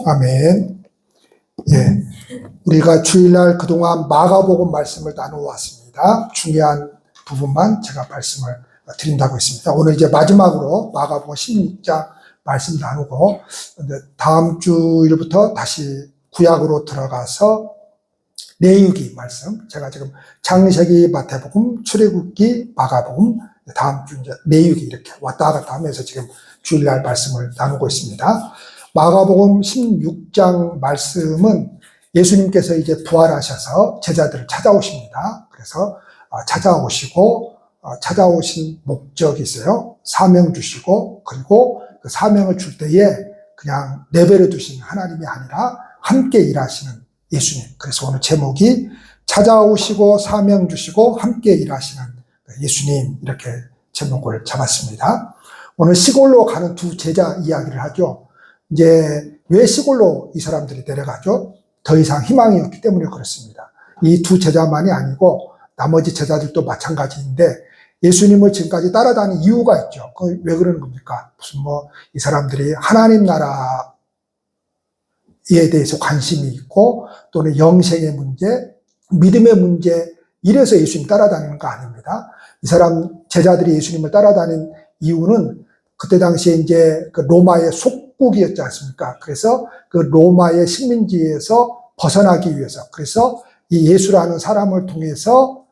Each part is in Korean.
아멘. 예. 우리가 주일날 그동안 마가복음 말씀을 나누어왔습니다. 중요한 부분만 제가 말씀을 드린다고 했습니다. 오늘 이제 마지막으로 마가복음 16장 말씀 나누고, 다음 주일부터 다시 구약으로 들어가서 내유기 말씀, 제가 지금 창세기, 마태복음, 출애굽기, 마가복음, 다음 주 이제 내유기 이렇게 왔다 갔다 하면서 지금 주일날 말씀을 나누고 있습니다. 마가복음 16장 말씀은 예수님께서 이제 부활하셔서 제자들을 찾아오십니다. 그래서 찾아오시고, 찾아오신 목적이 있어요. 사명 주시고, 그리고 그 사명을 줄 때에 그냥 내버려 두신 하나님이 아니라 함께 일하시는 예수님. 그래서 오늘 제목이 찾아오시고 사명 주시고 함께 일하시는 예수님, 이렇게 제목을 잡았습니다. 오늘 시골로 가는 두 제자 이야기를 하죠. 이제 왜 시골로 이 사람들이 내려가죠? 더 이상 희망이 없기 때문에 그렇습니다. 이 두 제자만이 아니고 나머지 제자들도 마찬가지인데, 예수님을 지금까지 따라다닌 이유가 있죠. 왜 그러는 겁니까? 무슨 이 사람들이 하나님 나라에 대해서 관심이 있고, 또는 영생의 문제, 믿음의 문제, 이래서 예수님 따라다니는 거 아닙니다. 이 사람 제자들이 예수님을 따라다닌 이유는 그때 당시에 이제 그 로마의 속국이었지 않습니까? 그래서 그 로마의 식민지에서 벗어나기 위해서, 그래서 이 예수라는 사람을 통해서,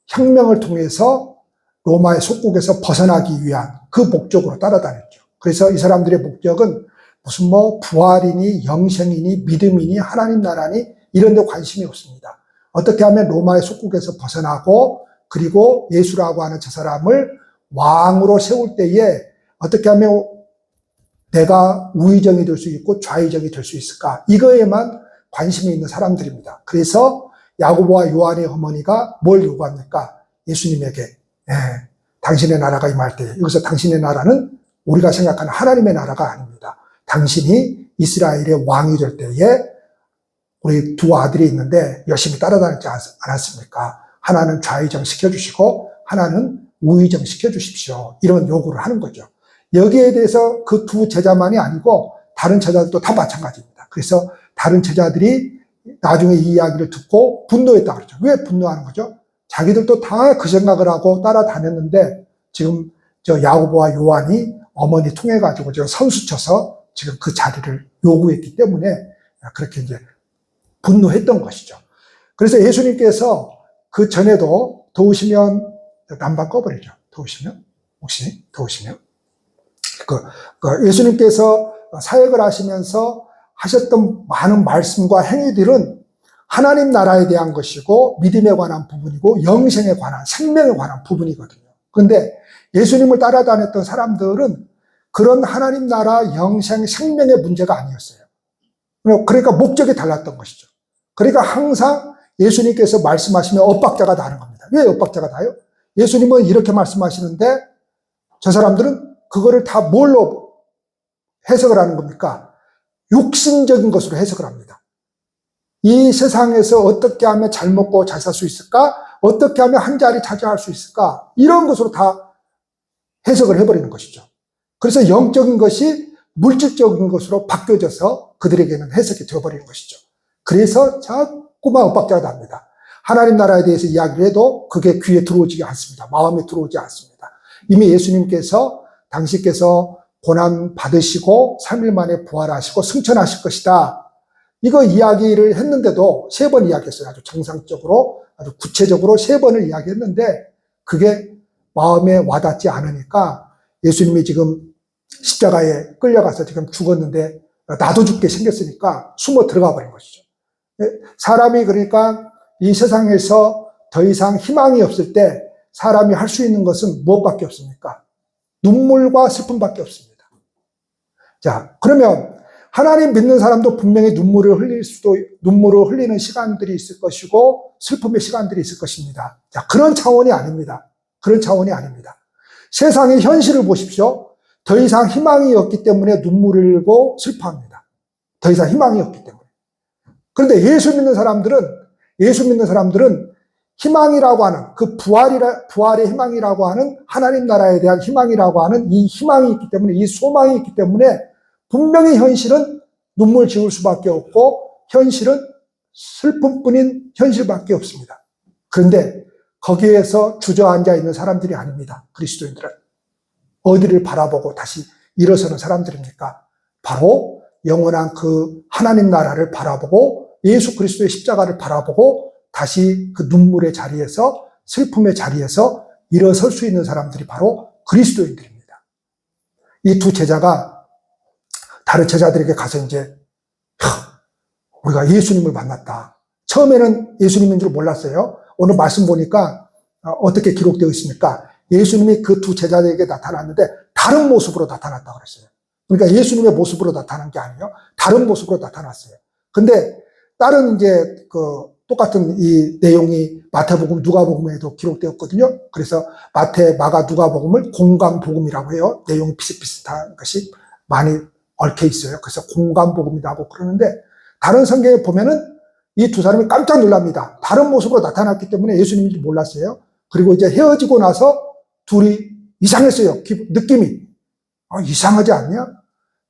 혁명을 통해서 로마의 속국에서 벗어나기 위한 그 목적으로 따라다녔죠. 그래서 이 사람들의 목적은 무슨 부활이니 영생이니 믿음이니 하나님 나라니 이런 데 관심이 없습니다. 어떻게 하면 로마의 속국에서 벗어나고, 그리고 예수라고 하는 저 사람을 왕으로 세울 때에 어떻게 하면 내가 우의정이 될 수 있고 좌의정이 될 수 있을까, 이거에만 관심이 있는 사람들입니다. 그래서 야고보와 요한의 어머니가 뭘 요구합니까? 예수님에게 당신의 나라가 임할 때, 여기서 당신의 나라는 우리가 생각하는 하나님의 나라가 아닙니다. 당신이 이스라엘의 왕이 될 때에 우리 두 아들이 있는데 열심히 따라다니지 않았습니까? 하나는 좌의정 시켜주시고 하나는 우의정 시켜주십시오. 이런 요구를 하는 거죠. 여기에 대해서 그 두 제자만이 아니고 다른 제자들도 다 마찬가지입니다. 그래서 다른 제자들이 나중에 이 이야기를 듣고 분노했다고 그러죠. 왜 분노하는 거죠? 자기들도 다 그 생각을 하고 따라다녔는데, 지금 저 야고보와 요한이 어머니 통해 가지고 지금 선수쳐서 지금 그 자리를 요구했기 때문에 그렇게 이제 분노했던 것이죠. 그래서 예수님께서 그 전에도 더우시면 난방 꺼버리죠. 더우시면, 혹시 더우시면 예수님께서 사역을 하시면서 하셨던 많은 말씀과 행위들은 하나님 나라에 대한 것이고 믿음에 관한 부분이고 영생에 관한, 생명에 관한 부분이거든요. 그런데 예수님을 따라다녔던 사람들은 그런 하나님 나라, 영생, 생명의 문제가 아니었어요. 그러니까 목적이 달랐던 것이죠. 그러니까 항상 예수님께서 말씀하시면 엇박자가 나는 겁니다. 왜 엇박자가 나요? 예수님은 이렇게 말씀하시는데 저 사람들은 그거를 다 뭘로 해석을 하는 겁니까? 육신적인 것으로 해석을 합니다. 이 세상에서 어떻게 하면 잘 먹고 잘 살 수 있을까? 어떻게 하면 한 자리 차지할 수 있을까? 이런 것으로 다 해석을 해버리는 것이죠. 그래서 영적인 것이 물질적인 것으로 바뀌어져서 그들에게는 해석이 되어버리는 것이죠. 그래서 자꾸만 엇박자가 납니다. 하나님 나라에 대해서 이야기를 해도 그게 귀에 들어오지 않습니다. 마음에 들어오지 않습니다. 이미 예수님께서 당신께서 고난 받으시고 3일 만에 부활하시고 승천하실 것이다, 이거 이야기를 했는데도 3번 이야기했어요. 아주 정상적으로, 아주 구체적으로 3번을 이야기했는데 그게 마음에 와닿지 않으니까 예수님이 지금 십자가에 끌려가서 지금 죽었는데 나도 죽게 생겼으니까 숨어 들어가 버린 것이죠. 사람이 그러니까 이 세상에서 더 이상 희망이 없을 때 사람이 할 수 있는 것은 무엇밖에 없습니까? 눈물과 슬픔밖에 없습니다. 자, 그러면 하나님 믿는 사람도 분명히 눈물을 흘리는 시간들이 있을 것이고 슬픔의 시간들이 있을 것입니다. 자, 그런 차원이 아닙니다. 그런 차원이 아닙니다. 세상의 현실을 보십시오. 더 이상 희망이 없기 때문에 눈물을 흘리고 슬퍼합니다. 더 이상 희망이 없기 때문에. 그런데 예수 믿는 사람들은 희망이라고 하는 그 부활의 희망이라고 하는 하나님 나라에 대한 희망이라고 하는 이 희망이 있기 때문에, 이 소망이 있기 때문에 분명히 현실은 눈물 지을 수밖에 없고 현실은 슬픔뿐인 현실밖에 없습니다. 그런데 거기에서 주저앉아 있는 사람들이 아닙니다. 그리스도인들은 어디를 바라보고 다시 일어서는 사람들입니까? 바로 영원한 그 하나님 나라를 바라보고 예수 그리스도의 십자가를 바라보고 다시 그 눈물의 자리에서 슬픔의 자리에서 일어설 수 있는 사람들이 바로 그리스도인들입니다. 이 두 제자가 다른 제자들에게 가서 이제 우리가 예수님을 만났다. 처음에는 예수님인 줄 몰랐어요. 오늘 말씀 보니까 어떻게 기록되어 있습니까? 예수님이 그 두 제자들에게 나타났는데 다른 모습으로 나타났다고 그랬어요. 그러니까 예수님의 모습으로 나타난 게 아니에요. 다른 모습으로 나타났어요. 근데 다른 이제 그 똑같은 이 내용이 마태복음, 누가복음에도 기록되었거든요. 그래서 마태, 마가, 누가복음을 공감복음이라고 해요. 내용이 비슷비슷한 것이 많이 얽혀 있어요. 그래서 공감복음이라고 그러는데 다른 성경에 보면은 이 두 사람이 깜짝 놀랍니다. 다른 모습으로 나타났기 때문에 예수님인지 몰랐어요. 그리고 이제 헤어지고 나서 둘이 이상했어요. 느낌이. 이상하지 않냐?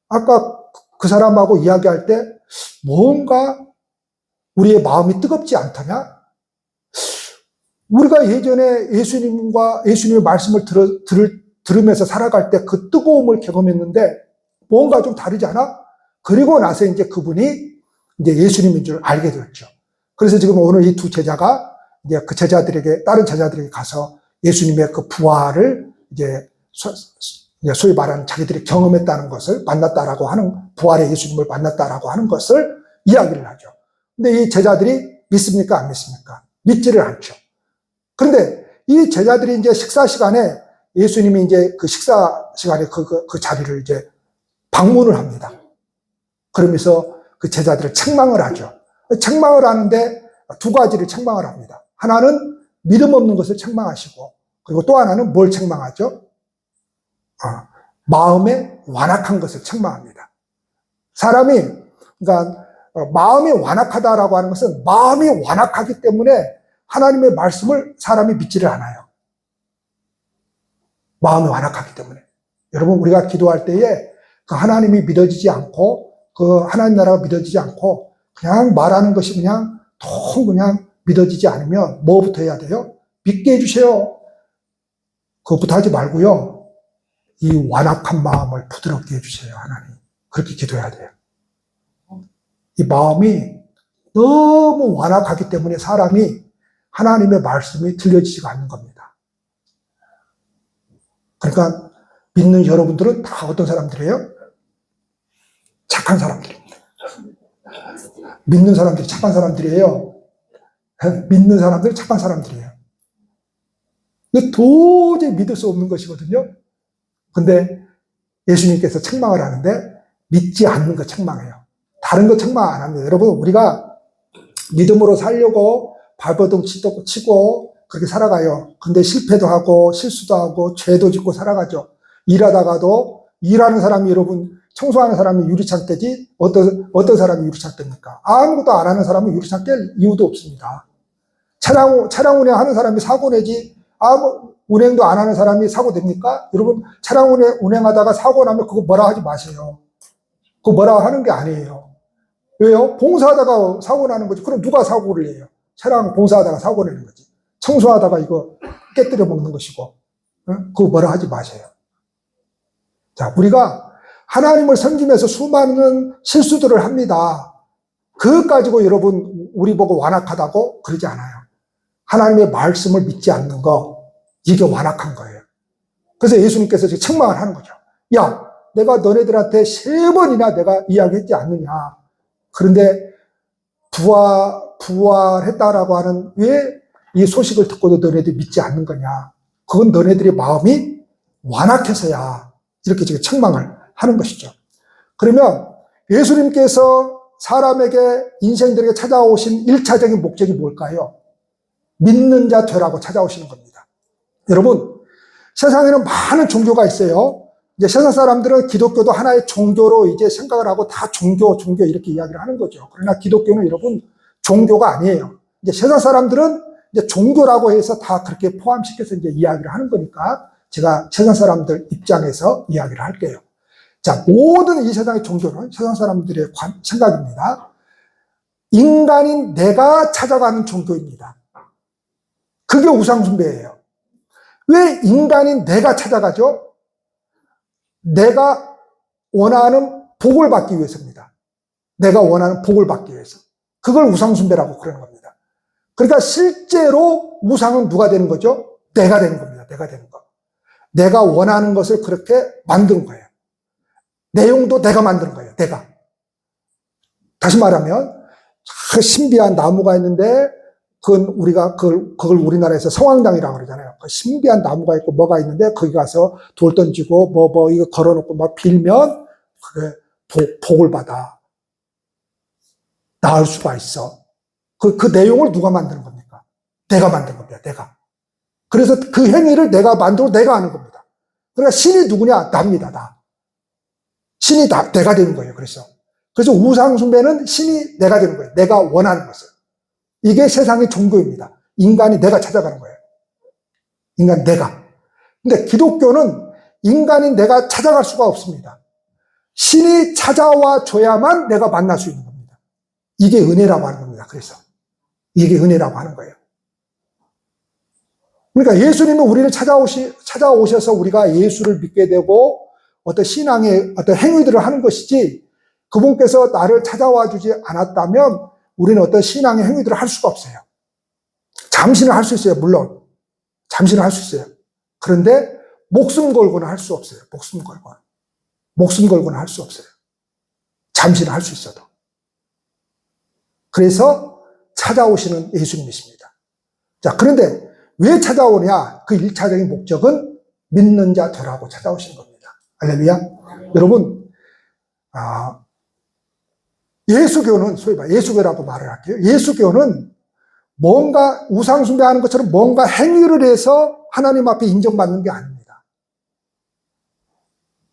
아까 그 사람하고 이야기할 때 뭔가 우리의 마음이 뜨겁지 않더냐? 우리가 예전에 예수님의 말씀을 들으면서 살아갈 때 그 뜨거움을 경험했는데 뭔가 좀 다르지 않아? 그리고 나서 이제 그분이 이제 예수님인 줄 알게 되었죠. 그래서 지금 오늘 이 두 제자가 이제 그 제자들에게, 다른 제자들에게 가서 예수님의 그 부활을 이제 소위 말하는 자기들이 경험했다는 것을 만났다라고 하는, 부활의 예수님을 만났다라고 하는 것을 이야기를 하죠. 근데 이 제자들이 믿습니까? 안 믿습니까? 믿지를 않죠. 그런데 이 제자들이 이제 식사 시간에 예수님이 이제 그 식사 시간에 그 자리를 이제 방문을 합니다. 그러면서 그 제자들을 책망을 하죠. 책망을 하는데 두 가지를 책망을 합니다. 하나는 믿음 없는 것을 책망하시고, 그리고 또 하나는 뭘 책망하죠? 마음에 완악한 것을 책망합니다. 사람이, 그러니까 마음이 완악하다라고 하는 것은 마음이 완악하기 때문에 하나님의 말씀을 사람이 믿지를 않아요. 마음이 완악하기 때문에. 여러분, 우리가 기도할 때에 그 하나님이 믿어지지 않고, 그 하나님 나라가 믿어지지 않고 그냥 말하는 것이 그냥 믿어지지 않으면 뭐부터 해야 돼요? 믿게 해주세요. 그것부터 하지 말고요. 이 완악한 마음을 부드럽게 해주세요, 하나님. 그렇게 기도해야 돼요. 이 마음이 너무 완악하기 때문에 사람이 하나님의 말씀이 들려지지가 않는 겁니다. 그러니까 믿는 여러분들은 다 어떤 사람들이에요? 착한 사람들입니다. 믿는 사람들이 착한 사람들이에요. 믿는 사람들이 착한 사람들이에요. 이게 도저히 믿을 수 없는 것이거든요. 근데 예수님께서 책망을 하는데 믿지 않는 거 책망해요. 다른 거 책망 안 합니다. 여러분, 우리가 믿음으로 살려고 발버둥 치고 그렇게 살아가요. 근데 실패도 하고 실수도 하고 죄도 짓고 살아가죠. 일하다가도 일하는 사람이, 여러분, 청소하는 사람이 유리창 깨지 어떤 사람이 유리창 깹니까? 아무것도 안 하는 사람은 유리창 깰 이유도 없습니다. 차량 운행하는 사람이 사고 내지 운행도 안 하는 사람이 사고 냅니까? 여러분, 차량 운행하다가 사고 나면 그거 뭐라 하지 마세요. 그거 뭐라 하는 게 아니에요. 왜요? 봉사하다가 사고 나는 거지. 그럼 누가 사고를 내요? 차량 봉사하다가 사고 내는 거지. 청소하다가 이거 깨뜨려 먹는 것이고. 그거 뭐라 하지 마세요. 자, 우리가 하나님을 섬기면서 수많은 실수들을 합니다. 그것 가지고 여러분, 우리 보고 완악하다고 그러지 않아요. 하나님의 말씀을 믿지 않는 거, 이게 완악한 거예요. 그래서 예수님께서 지금 책망을 하는 거죠. 야, 내가 너네들한테 3번이나 내가 이야기했지 않느냐. 그런데 부활했다라고 하는 왜 이 소식을 듣고도 너네들이 믿지 않는 거냐. 그건 너네들의 마음이 완악해서야. 이렇게 지금 책망을 하는 것이죠. 그러면 예수님께서 사람에게, 인생들에게 찾아오신 1차적인 목적이 뭘까요? 믿는 자 되라고 찾아오시는 겁니다. 여러분, 세상에는 많은 종교가 있어요. 이제 세상 사람들은 기독교도 하나의 종교로 이제 생각을 하고 다 종교 이렇게 이야기를 하는 거죠. 그러나 기독교는 여러분 종교가 아니에요. 이제 세상 사람들은 이제 종교라고 해서 다 그렇게 포함시켜서 이제 이야기를 하는 거니까 제가 세상 사람들 입장에서 이야기를 할게요. 자, 모든 이 세상의 종교는 세상 사람들의 생각입니다. 인간인 내가 찾아가는 종교입니다. 그게 우상숭배예요. 왜 인간인 내가 찾아가죠? 내가 원하는 복을 받기 위해서입니다. 내가 원하는 복을 받기 위해서. 그걸 우상숭배라고 그러는 겁니다. 그러니까 실제로 우상은 누가 되는 거죠? 내가 되는 겁니다. 내가 되는 거. 내가 원하는 것을 그렇게 만드는 거예요. 내용도 내가 만드는 거예요. 내가. 다시 말하면 그 신비한 나무가 있는데 그걸 우리나라에서 성황당이라고 그러잖아요. 그 신비한 나무가 있고 뭐가 있는데 거기 가서 돌 던지고 이거 걸어놓고 막 빌면 그게 복을 받아. 나을 수가 있어. 그 내용을 누가 만드는 겁니까? 내가 만든 겁니다. 내가. 그래서 그 행위를 내가 만들고 내가 하는 겁니다. 그러니까 신이 누구냐? 나입니다. 나. 신이 내가 되는 거예요. 그래서 우상숭배는 신이 내가 되는 거예요. 내가 원하는 것을. 이게 세상의 종교입니다. 인간이 내가 찾아가는 거예요. 인간 내가. 근데 기독교는 인간인 내가 찾아갈 수가 없습니다. 신이 찾아와 줘야만 내가 만날 수 있는 겁니다. 이게 은혜라고 하는 겁니다. 그래서 이게 은혜라고 하는 거예요. 그러니까 예수님은 우리를 찾아오셔서 우리가 예수를 믿게 되고 어떤 신앙의 어떤 행위들을 하는 것이지, 그분께서 나를 찾아와 주지 않았다면 우리는 어떤 신앙의 행위들을 할 수가 없어요. 잠시는 할 수 있어요. 물론 잠시는 할 수 있어요. 그런데 목숨 걸고는 할 수 없어요. 목숨 걸고는 할 수 없어요. 잠시는 할 수 있어도. 그래서 찾아오시는 예수님이십니다. 자, 그런데 왜 찾아오냐? 그 1차적인 목적은 믿는 자 되라고 찾아오시는 겁니다. 할렐루야. 여러분, 예수교는, 소위 말 예수교라고 말을 할게요. 예수교는 뭔가 우상숭배하는 것처럼 뭔가 행위를 해서 하나님 앞에 인정받는 게 아닙니다.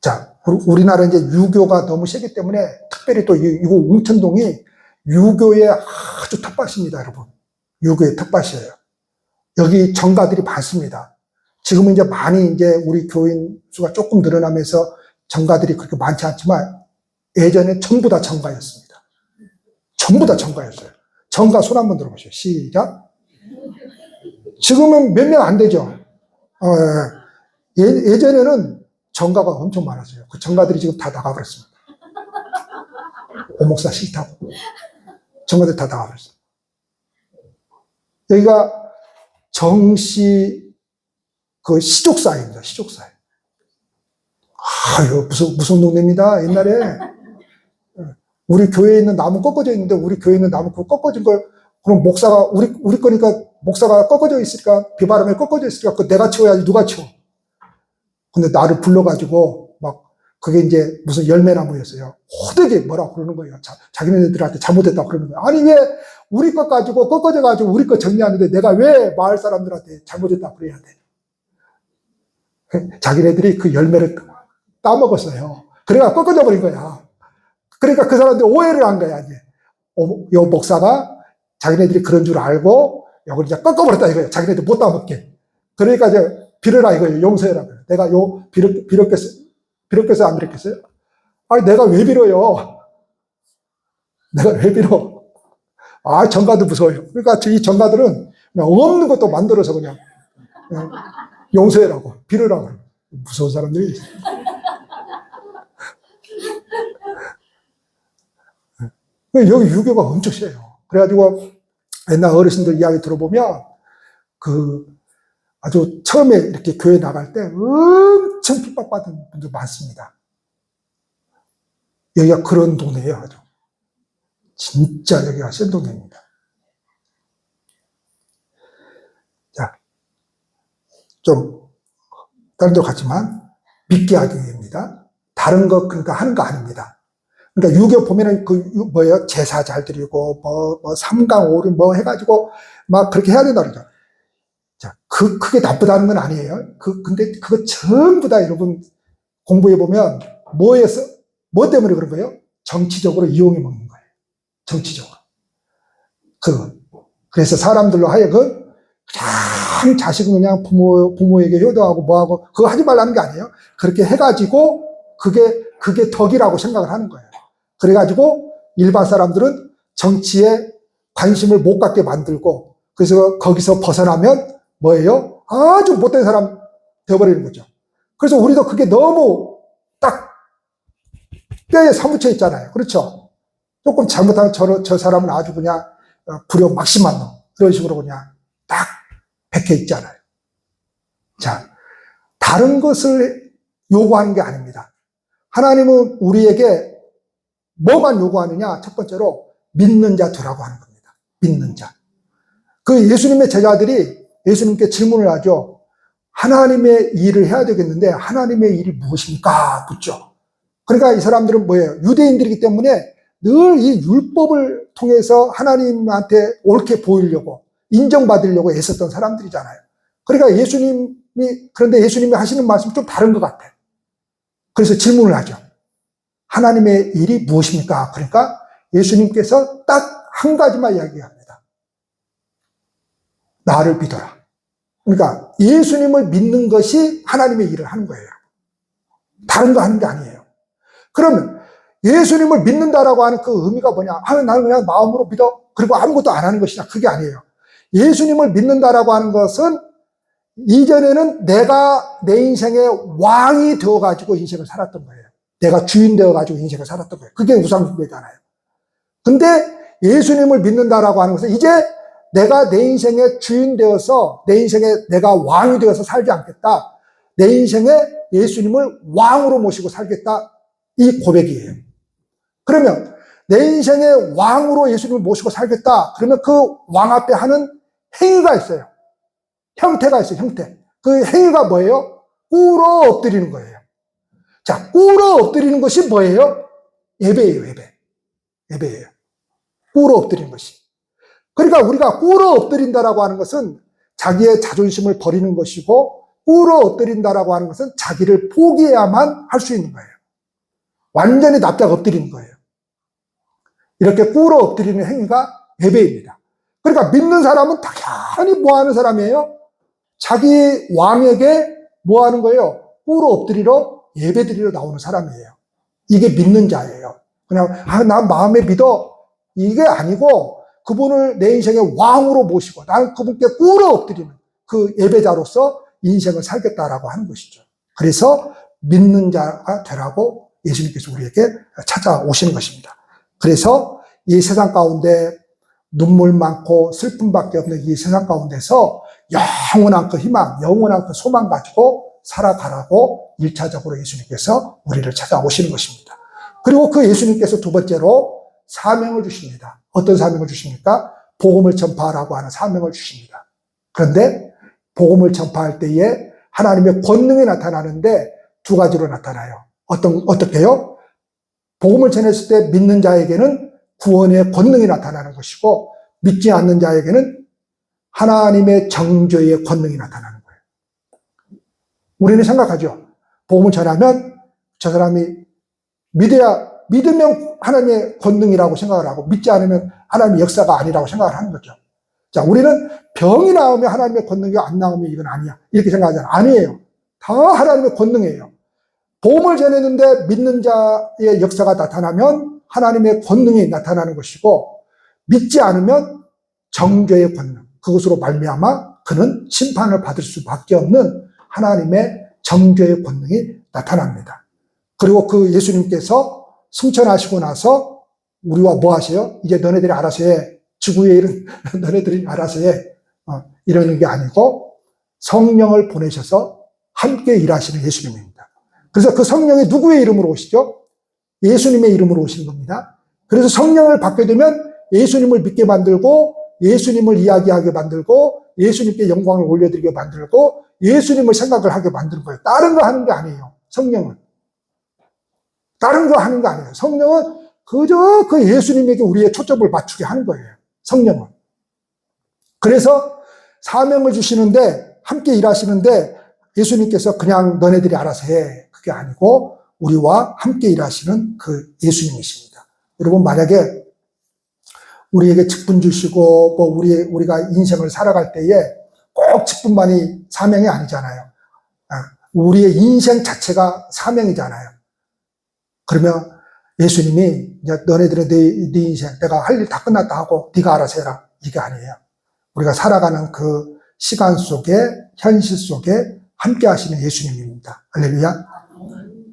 자, 우리나라 이제 유교가 너무 세기 때문에 특별히 또 이거 웅천동이 유교의 아주 텃밭입니다, 여러분. 유교의 텃밭이에요. 여기 정가들이 많습니다. 지금은 이제 많이 이제 우리 교인 수가 조금 늘어나면서 정가들이 그렇게 많지 않지만 예전에 전부 다 정가였습니다. 전부 다 정가였어요. 정가 손 한번 들어보세요. 시작. 지금은 몇 명 안 되죠. 예전에는 정가가 엄청 많았어요. 그 정가들이 지금 다 나가버렸습니다. 오목사 싫다고. 정가들 다 나가버렸어요. 여기가 정시 그 시족사입니다. 시족사. 이거 무슨 동네입니다. 옛날에 우리 교회에 있는 나무 꺾어져 있는데 우리 교회에 있는 나무 그 꺾어진 걸 그럼 목사가 우리 거니까 목사가 꺾어져 있으니까 비바람에 꺾어져 있으니까 그 내가 치워야지 누가 치워. 근데 나를 불러가지고 막 그게 이제 무슨 열매나무였어요. 호되게 뭐라고 그러는 거예요. 자기네들한테 잘못했다고 그러는 거예요. 아니 왜 우리 것 가지고 꺾어져 가지고 우리 거 정리하는데 내가 왜 마을 사람들한테 잘못했다고 그래야 돼. 자기네들이 그 열매를 따먹었어요. 그래가 꺾어져 버린 거야. 그러니까 그 사람들이 오해를 한 거야, 이제. 요 목사가 자기네들이 그런 줄 알고, 요걸 이제 꺾어버렸다 이거예요. 자기네들 못 따먹게. 그러니까 이제 빌어라 이거예요. 용서해라. 내가 빌었겠어요? 안 빌었겠어요? 아니, 내가 왜 빌어요? 내가 왜 빌어? 정가도 무서워요. 그러니까 이 정가들은 그냥 없는 것도 만들어서 그냥 용서해라고, 빌으라고. 무서운 사람들이 있어요. 여기 유교가 엄청 세요. 그래가지고 옛날 어르신들 이야기 들어보면 아주 처음에 이렇게 교회 나갈 때 엄청 핍박받은 분들 많습니다. 여기가 그런 동네예요, 아주. 진짜 여기가 센 동네입니다. 자, 좀 다른 데 같지만 믿게 하기 위해입니다. 다른 거 그러니까 하는 거 아닙니다. 그러니까 유교 보면은 제사 잘 드리고 삼강오륜 해가지고 막 그렇게 해야 된다 그러죠. 자, 그게 나쁘다는 건 아니에요. 근데 그거 전부 다 여러분 공부해 보면 뭐 때문에 그런 거예요? 정치적으로 이용해 먹는 거예요. 정치적으로. 그래서 사람들로 하여금 그냥 자식은 그냥 부모에게 효도하고 뭐하고 그거 하지 말라는 게 아니에요. 그렇게 해가지고 그게 덕이라고 생각을 하는 거예요. 그래가지고 일반 사람들은 정치에 관심을 못 갖게 만들고, 그래서 거기서 벗어나면 뭐예요? 아주 못된 사람 되어버리는 거죠. 그래서 우리도 그게 너무 딱 뼈에 사무쳐 있잖아요. 그렇죠? 조금 잘못하면 저 사람은 아주 그냥 불효 막심한 놈, 이런 식으로 그냥 딱 박혀 있잖아요. 자, 다른 것을 요구하는 게 아닙니다. 하나님은 우리에게 뭐만 요구하느냐? 첫 번째로 믿는 자 되라고 하는 겁니다. 믿는 자. 그 예수님의 제자들이 예수님께 질문을 하죠. 하나님의 일을 해야 되겠는데 하나님의 일이 무엇입니까? 묻죠. 그러니까 이 사람들은 뭐예요? 유대인들이기 때문에 늘 이 율법을 통해서 하나님한테 옳게 보이려고, 인정받으려고 애썼던 사람들이잖아요. 그러니까 그런데 예수님이 하시는 말씀이 좀 다른 것 같아요. 그래서 질문을 하죠. 하나님의 일이 무엇입니까? 그러니까 예수님께서 딱 한 가지만 이야기합니다. 나를 믿어라. 그러니까 예수님을 믿는 것이 하나님의 일을 하는 거예요. 다른 거 하는 게 아니에요. 그러면 예수님을 믿는다라고 하는 그 의미가 뭐냐? 나는 그냥 마음으로 믿어. 그리고 아무것도 안 하는 것이다. 그게 아니에요. 예수님을 믿는다라고 하는 것은 이전에는 내가 내 인생의 왕이 되어가지고 인생을 살았던 거예요. 내가 주인 되어가지고 인생을 살았던 거예요. 그게 우상숭배잖아요. 근데 예수님을 믿는다라고 하는 것은 이제 내가 내 인생의 주인 되어서 내 인생에 내가 왕이 되어서 살지 않겠다. 내 인생에 예수님을 왕으로 모시고 살겠다. 이 고백이에요. 그러면 내 인생의 왕으로 예수님을 모시고 살겠다. 그러면 그 왕 앞에 하는 행위가 있어요. 형태가 있어요. 형태. 그 행위가 뭐예요? 꿇어 엎드리는 거예요. 자, 꿇어 엎드리는 것이 뭐예요? 예배예요. 예배예요. 꿇어 엎드리는 것이. 그러니까 우리가 꿇어 엎드린다라고 하는 것은 자기의 자존심을 버리는 것이고, 꿇어 엎드린다라고 하는 것은 자기를 포기해야만 할 수 있는 거예요. 완전히 납작 엎드리는 거예요. 이렇게 꿇어 엎드리는 행위가 예배입니다. 그러니까 믿는 사람은 당연히 뭐 하는 사람이에요? 자기 왕에게 뭐 하는 거예요? 꿇어 엎드리러 예배 드리러 나오는 사람이에요. 이게 믿는 자예요. 그냥 난 마음에 믿어. 이게 아니고 그분을 내 인생의 왕으로 모시고 나는 그분께 꿇어 엎드리는 그 예배자로서 인생을 살겠다라고 하는 것이죠. 그래서 믿는 자가 되라고 예수님께서 우리에게 찾아오시는 것입니다. 그래서 이 세상 가운데 눈물 많고 슬픔밖에 없는 이 세상 가운데서 영원한 그 희망, 영원한 그 소망 가지고 살아가라고 1차적으로 예수님께서 우리를 찾아오시는 것입니다. 그리고 그 예수님께서 두 번째로 사명을 주십니다. 어떤 사명을 주십니까? 복음을 전파하라고 하는 사명을 주십니다. 그런데 복음을 전파할 때에 하나님의 권능이 나타나는데 두 가지로 나타나요. 어떻게요? 복음을 전했을 때 믿는 자에게는 구원의 권능이 나타나는 것이고, 믿지 않는 자에게는 하나님의 정죄의 권능이 나타나는 거예요. 우리는 생각하죠. 복음을 전하면 저 사람이 믿으면 하나님의 권능이라고 생각을 하고, 믿지 않으면 하나님의 역사가 아니라고 생각을 하는 거죠. 자, 우리는 병이 나오면 하나님의 권능이 안 나오면 이건 아니야. 이렇게 생각하잖아요. 아니에요. 다 하나님의 권능이에요. 복음을 전했는데 믿는 자의 역사가 나타나면 하나님의 권능이 나타나는 것이고, 믿지 않으면 정죄의 권능, 그것으로 말미암아 그는 심판을 받을 수밖에 없는 하나님의 정죄의 권능이 나타납니다. 그리고 그 예수님께서 승천하시고 나서 우리와 뭐 하세요? 이제 너네들이 알아서 해. 지구의 일은 너네들이 알아서 해. 이러는 게 아니고 성령을 보내셔서 함께 일하시는 예수님입니다. 그래서 그 성령이 누구의 이름으로 오시죠? 예수님의 이름으로 오시는 겁니다. 그래서 성령을 받게 되면 예수님을 믿게 만들고, 예수님을 이야기하게 만들고, 예수님께 영광을 올려드리게 만들고, 예수님을 생각을 하게 만드는 거예요. 다른 거 하는 게 아니에요. 성령은. 다른 거 하는 거 아니에요. 성령은 그저 그 예수님에게 우리의 초점을 맞추게 하는 거예요. 성령은. 그래서 사명을 주시는데, 함께 일하시는데, 예수님께서 그냥 너네들이 알아서 해. 그게 아니고 우리와 함께 일하시는 그 예수님이십니다. 여러분, 만약에 우리에게 직분 주시고 뭐 우리가 인생을 살아갈 때에 꼭 직분만이 사명이 아니잖아요. 우리의 인생 자체가 사명이잖아요. 그러면 예수님이 이제 너네들은 네 인생 내가 할 일 다 끝났다 하고 네가 알아서 해라. 이게 아니에요. 우리가 살아가는 그 시간 속에 현실 속에 함께 하시는 예수님입니다. 할렐루야.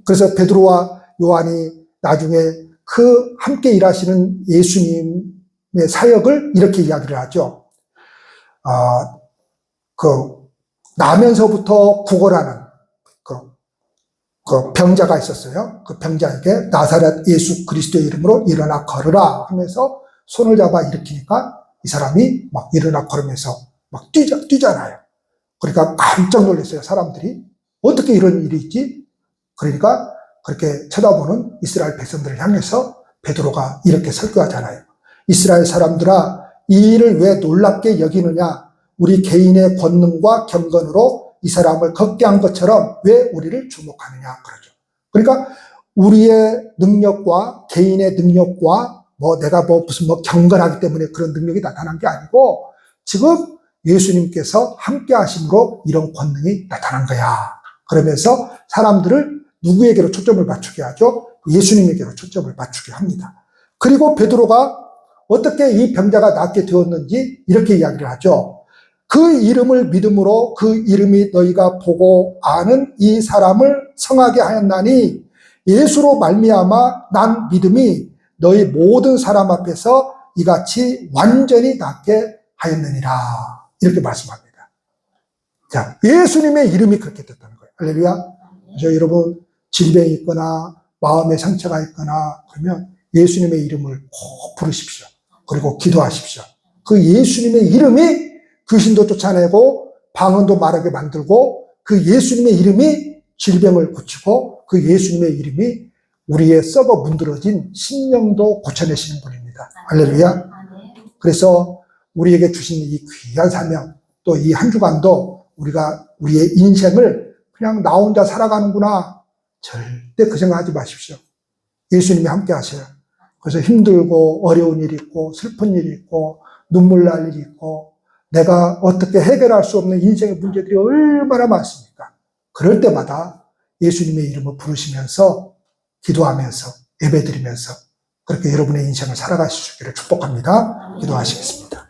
그래서 베드로와 요한이 나중에 그 함께 일하시는 예수님의 사역을 이렇게 이야기를 하죠. 나면서부터 구걸하는 그 병자가 있었어요. 그 병자에게 나사렛 예수 그리스도의 이름으로 일어나 걸으라 하면서 손을 잡아 일으키니까 이 사람이 막 일어나 걸으면서 막 뛰잖아요. 그러니까 깜짝 놀랐어요. 사람들이 어떻게 이런 일이 있지? 그러니까 그렇게 쳐다보는 이스라엘 백성들을 향해서 베드로가 이렇게 설교하잖아요. 이스라엘 사람들아, 이 일을 왜 놀랍게 여기느냐? 우리 개인의 권능과 경건으로 이 사람을 걷게 한 것처럼 왜 우리를 주목하느냐? 그러죠. 그러니까 우리의 능력과 개인의 능력과 내가 무슨 경건하기 때문에 그런 능력이 나타난 게 아니고 지금 예수님께서 함께 하심으로 이런 권능이 나타난 거야. 그러면서 사람들을 누구에게로 초점을 맞추게 하죠? 예수님에게로 초점을 맞추게 합니다. 그리고 베드로가 어떻게 이 병자가 낫게 되었는지 이렇게 이야기를 하죠. 그 이름을 믿음으로 그 이름이 너희가 보고 아는 이 사람을 성하게 하였나니 예수로 말미암아 난 믿음이 너희 모든 사람 앞에서 이같이 완전히 낫게 하였느니라. 이렇게 말씀합니다. 자, 예수님의 이름이 그렇게 됐다는 거예요. 할렐루야. 그래서 여러분 질병이 있거나 마음의 상처가 있거나 그러면 예수님의 이름을 꼭 부르십시오. 그리고 기도하십시오. 그 예수님의 이름이 귀신도 쫓아내고 방언도 말하게 만들고 그 예수님의 이름이 질병을 고치고 그 예수님의 이름이 우리의 썩어 문드러진 심령도 고쳐내시는 분입니다. 할렐루야. 그래서 우리에게 주신 이 귀한 사명 또 이 한 주간도 우리가 우리의 인생을 그냥 나 혼자 살아가는구나 절대 그 생각하지 마십시오. 예수님이 함께 하세요. 그래서 힘들고 어려운 일이 있고 슬픈 일이 있고 눈물 날 일이 있고 내가 어떻게 해결할 수 없는 인생의 문제들이 얼마나 많습니까? 그럴 때마다 예수님의 이름을 부르시면서 기도하면서 예배드리면서 그렇게 여러분의 인생을 살아가실 수 있기를 축복합니다. 기도하시겠습니다.